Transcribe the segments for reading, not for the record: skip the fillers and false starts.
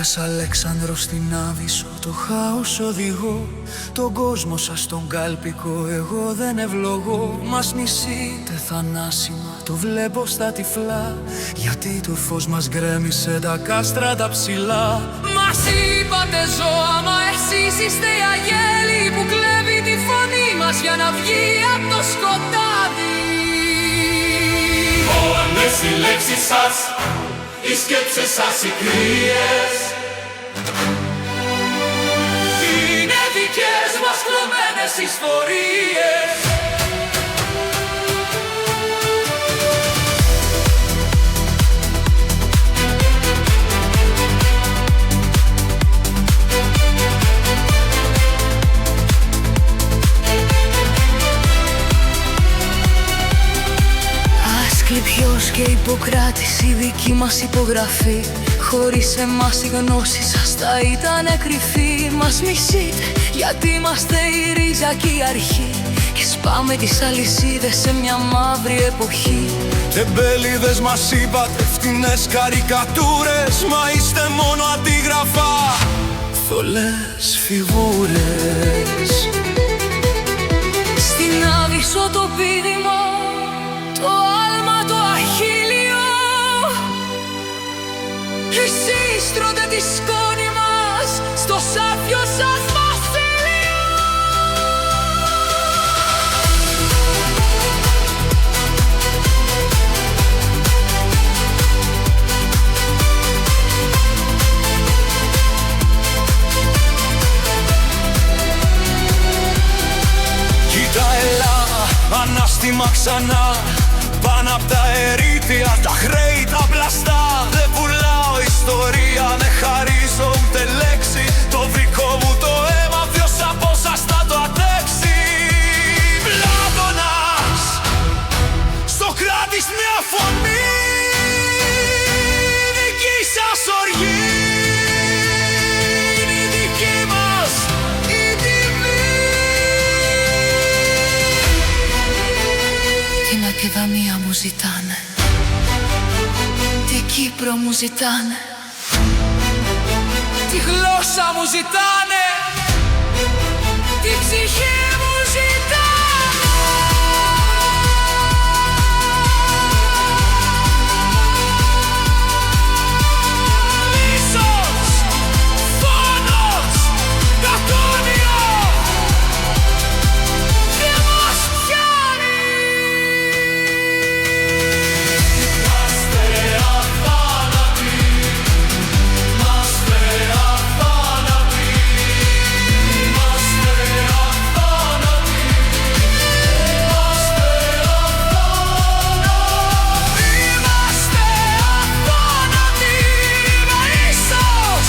Πέρας Αλέξανδρο στην Άβυσσο, το χάος οδηγώ. Τον κόσμο σας στον κάλπικο, εγώ δεν ευλογώ. Μας νησίτε θανάσιμα, το βλέπω στα τυφλά. Γιατί το φως μας γκρέμισε τα κάστρα τα ψηλά. Μας είπατε ζώα, μα εσείς είστε οι αγέλοι που κλέβει τη φωνή μας για να βγει απ' το σκοτάδι. Όλες οι λέξεις σας, οι σκέψεις σας οι κρύες, είναι δικές μας κλωμένες ιστορίες. Ασκληπιός και Ιπποκράτης, η δική μας υπογραφή. Χωρίς εμάς η γνώση σας θα ήτανε κρυφή. Μας μισείτε γιατί είμαστε η ρίζα και η αρχή. Και σπάμε τις αλυσίδες σε μια μαύρη εποχή. Τεμπέληδες μας είπατε, φτηνές καρικατούρες. Μα είστε μόνο αντίγραφα, θολές φιγούρες. Στην Άβυσσο το πείδημα, το άλμα το αχίλιο, εσείς τρώτε τη σκόνη μας στο σάπιο σας βασίλειο. Κοίτα Ελλάδα, ανάστημα ξανά. Πάνω απ' τα ερείτια, τα χρέη τα πλαστά. Δεν πουλάω ιστορία, δεν χαρίζω ούτε λέξη. Το δικό μου το αίμα, ποιος από σας θα το αντέξει. Πλάτωνας, Σοκράτης μια φωνή. Δική σας οργή είναι η δική μας η τιμή. Τη Μακεδονία μου ζητάνε, τη Κύπρο μου ζητάνε, Τη γλώσσα μου ζητάνε, τη ψυχή μου ζητάνε. Μίσος, φόνος, κακόνιο, και μας πιάνει. είμαστε αθάνατοι, είμαστε αθάνατοι, είμαστε αθάνατοι, είμαστε αθάνατοι. Είμαστε αθάνατοι με ίσως,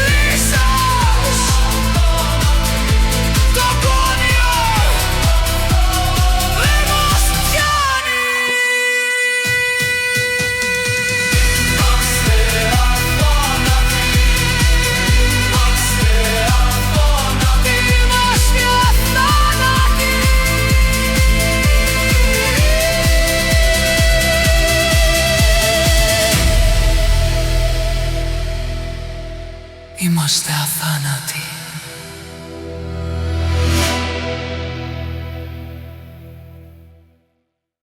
λύσος, το κόνιο δεν μας πιάνει. Είμαστε αθάνατοι, είμαστε αθάνατοι. Είμαστε αθάνατοι. είμαστε αθάνατοι.